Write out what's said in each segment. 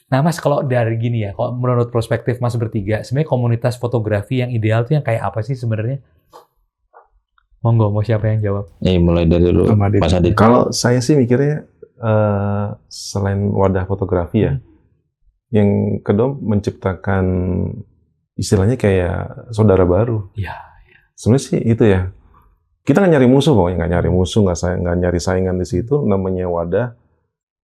Nah Mas, kalau dari gini ya, kalau menurut perspektif Mas bertiga, sebenarnya komunitas fotografi yang ideal tuh yang kayak apa sih sebenarnya? Monggo, mau siapa yang jawab? Mulai dari dulu, Sama Adit. Mas Adit. Kalau saya sih mikirnya selain wadah fotografi ya, yang kedua menciptakan istilahnya kayak saudara baru. Iya. Sebenarnya sih itu ya. Kita nggak nyari musuh kok, nggak nyari musuh, nggak nyari saingan di situ. Namanya wadah,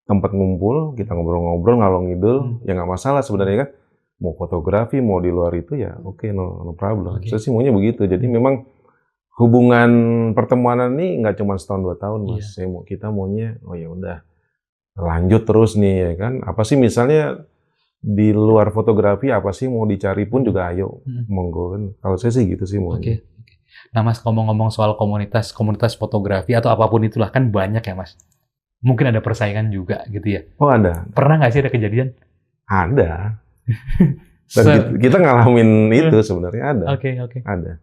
tempat ngumpul, kita ngobrol-ngobrol, ngalor ngidul, ya nggak masalah sebenarnya kan. Mau fotografi, mau di luar itu ya oke, no problem. Saya sih maunya begitu. Jadi memang hubungan pertemanan ini nggak cuma setahun 2 tahun, Mas. Kita maunya, oh ya udah lanjut terus nih ya kan. Apa sih misalnya di luar fotografi apa sih mau dicari pun juga ayo monggo kan. Kalau saya sih gitu sih maunya. Oke. Nah Mas, ngomong-ngomong soal komunitas fotografi atau apapun itulah kan banyak ya Mas. Mungkin ada persaingan juga gitu ya. Oh ada. Pernah nggak sih ada kejadian? Ada. Dan kita ngalamin itu sebenarnya ada. Oke. Ada.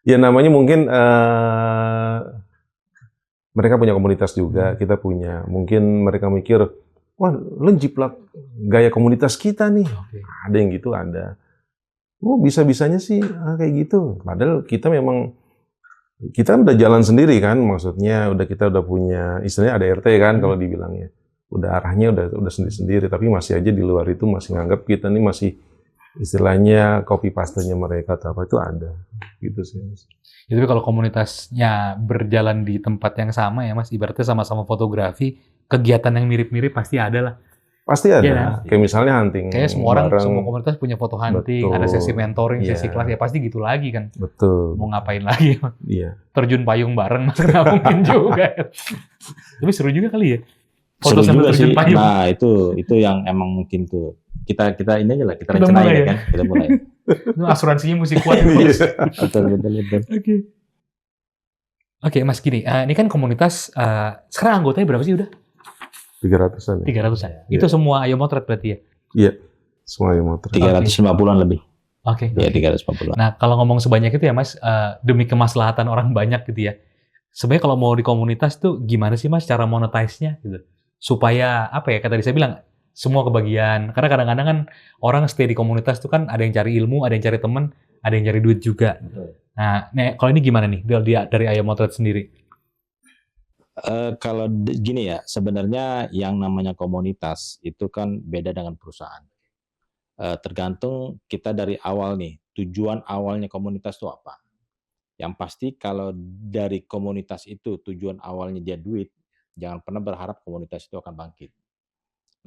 Ya namanya mungkin mereka punya komunitas juga, kita punya. Mungkin mereka mikir, wah lu jiplak gaya komunitas kita nih. Ada yang gitu, ada. Oh bisa-bisanya sih kayak gitu. Padahal kita memang, kita udah jalan sendiri kan, maksudnya kita udah punya, istilahnya ada RT kan kalau dibilangnya. Udah arahnya udah sendiri-sendiri, tapi masih aja di luar itu masih nganggap kita nih masih istilahnya copy paste-nya mereka atau apa itu ada. Gitu sih. Jadi kalau komunitasnya berjalan di tempat yang sama ya Mas, ibaratnya sama-sama fotografi, kegiatan yang mirip-mirip pasti ada lah. Pasti ada. Ya, kayak misalnya hunting. Kayaknya semua orang, semua komunitas punya foto hunting, betul. Ada sesi mentoring, sesi kelas, ya pasti gitu lagi kan. Betul. Mau ngapain lagi? Iya. Terjun payung bareng, Mas, nggak mungkin juga. Tapi seru juga kali ya. Foto sambil terjun payung. Nah itu yang emang mungkin tuh. Kita ini aja lah, kita rencanain ya kan. Kita mulai. Asuransinya mesti kuat. Betul. Oke, Mas gini, ini kan komunitas, sekarang anggotanya berapa sih udah? 300-an. 300-an. Itu semua Ayo Motret berarti ya? Iya, semua Ayo Motret. 350-an lebih. Oke. Ya 350-an. Nah, kalau ngomong sebanyak itu ya Mas, demi kemaslahatan orang banyak gitu ya. Sebenarnya kalau mau di komunitas tuh gimana sih Mas cara monetize-nya gitu? Supaya apa ya, kata tadi saya bilang, semua kebagian. Karena kadang-kadang kan orang stay di komunitas tuh kan ada yang cari ilmu, ada yang cari teman, ada yang cari duit juga. Nah, kalau ini gimana nih dari Ayo Motret sendiri? Kalau gini ya, sebenarnya yang namanya komunitas itu kan beda dengan perusahaan. Tergantung kita dari awal nih, tujuan awalnya komunitas itu apa. Yang pasti kalau dari komunitas itu tujuan awalnya dia duit, jangan pernah berharap komunitas itu akan bangkit.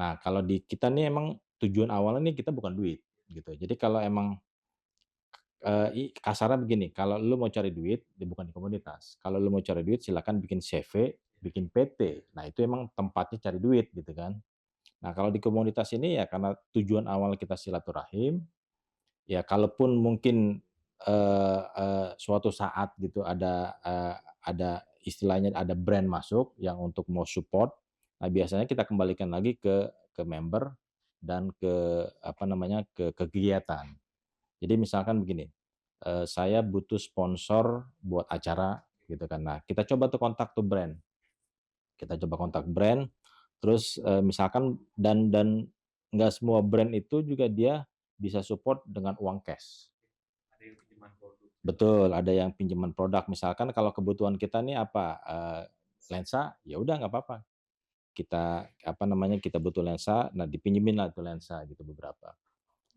Nah, kalau di kita nih emang tujuan awalnya nih kita bukan duit gitu. Jadi kalau emang kasarnya begini, kalau lu mau cari duit, bukan di komunitas. Kalau lu mau cari duit, silakan bikin CV, bikin PT. Nah, itu emang tempatnya cari duit, gitu kan. Nah, kalau di komunitas ini ya karena tujuan awal kita silaturahim, ya kalaupun mungkin suatu saat gitu ada istilahnya ada brand masuk yang untuk mau support, nah biasanya kita kembalikan lagi ke member dan ke ke kegiatan. Jadi misalkan begini, saya butuh sponsor buat acara gitu kan. Nah, kita coba tuh kontak tuh brand. Kita coba kontak brand, terus misalkan dan nggak semua brand itu juga dia bisa support dengan uang cash. Betul, ada yang pinjaman produk. Misalkan kalau kebutuhan kita nih apa lensa, ya udah nggak apa-apa. Kita kita butuh lensa, nah dipinjemin lah tuh lensa gitu beberapa.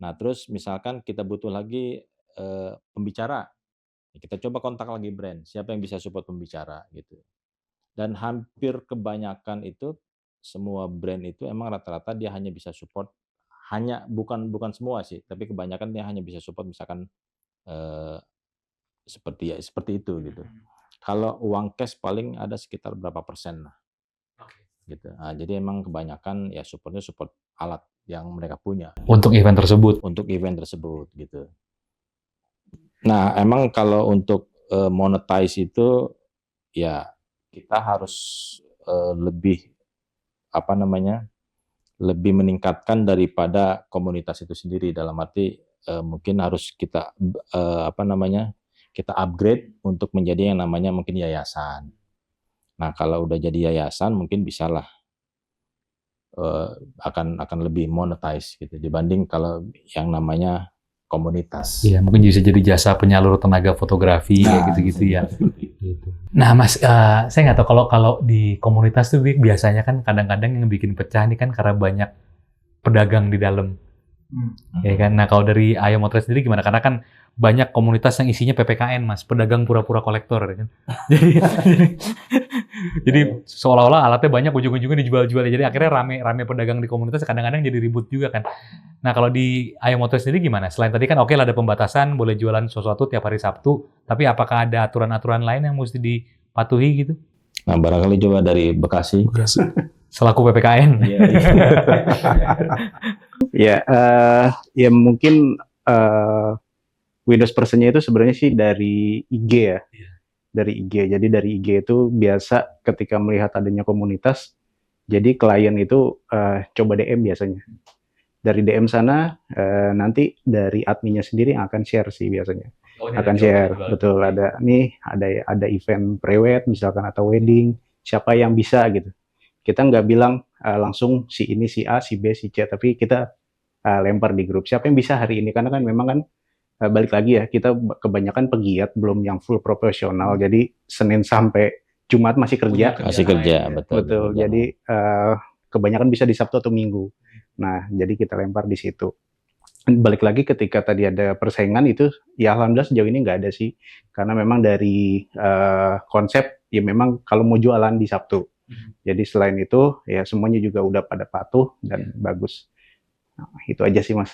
Nah, terus misalkan kita butuh lagi pembicara, kita coba kontak lagi brand, siapa yang bisa support pembicara gitu. Dan hampir kebanyakan itu semua brand itu emang rata-rata dia hanya bisa support bukan semua sih, tapi kebanyakan dia hanya bisa support misalkan seperti itu gitu. Kalau uang cash paling ada sekitar berapa persen lah. Gitu. Nah, jadi emang kebanyakan ya supportnya support alat yang mereka punya. Untuk event tersebut. Untuk event tersebut gitu. Nah, emang kalau untuk monetize itu ya kita harus lebih lebih meningkatkan daripada komunitas itu sendiri, dalam arti mungkin harus kita kita upgrade untuk menjadi yang namanya mungkin yayasan. Nah, kalau udah jadi yayasan mungkin bisalah akan lebih monetize gitu dibanding kalau yang namanya komunitas. Iya, mungkin bisa jadi jasa penyalur tenaga fotografi kayak gitu-gitu ya. Gitu. Nah, Mas, saya nggak tahu kalau di komunitas tuh biasanya kan kadang-kadang yang bikin pecah nih kan karena banyak pedagang di dalam. Ya kan. Nah, kalau dari Ayo Motret sendiri gimana? Karena kan banyak komunitas yang isinya PPKN, Mas, pedagang pura-pura kolektor ya kan. Jadi seolah-olah alatnya banyak, ujung-ujungnya dijual-jual. Jadi akhirnya rame pedagang di komunitas, kadang-kadang jadi ribut juga kan. Nah, kalau di Ayo Motret sendiri gimana? Selain tadi kan oke lah ada pembatasan, boleh jualan sesuatu tiap hari Sabtu, tapi apakah ada aturan-aturan lain yang mesti dipatuhi gitu? Nah, barangkali coba dari Bekasi. Selaku PPKN. Ya mungkin Windows personnya itu sebenarnya sih dari IG ya. Dari IG. Jadi dari IG itu biasa ketika melihat adanya komunitas, jadi klien itu coba DM biasanya. Dari DM sana nanti dari adminnya sendiri yang akan share sih biasanya. Akan share, betul, ada event prewed misalkan atau wedding, siapa yang bisa gitu. Kita nggak bilang langsung si ini, si A, si B, si C, tapi kita lempar di grup. Siapa yang bisa hari ini? Karena kan memang kan balik lagi ya, kita kebanyakan pegiat, belum yang full profesional. Jadi Senin sampai Jumat masih kerja. Masih kerja, betul. Betul. Jadi kebanyakan bisa di Sabtu atau Minggu. Nah, jadi kita lempar di situ. Balik lagi ketika tadi ada persaingan itu, ya alhamdulillah sejauh ini nggak ada sih. Karena memang dari konsep, ya memang kalau mau jualan di Sabtu. Jadi selain itu, ya semuanya juga udah pada patuh dan bagus. Nah, itu aja sih, Mas.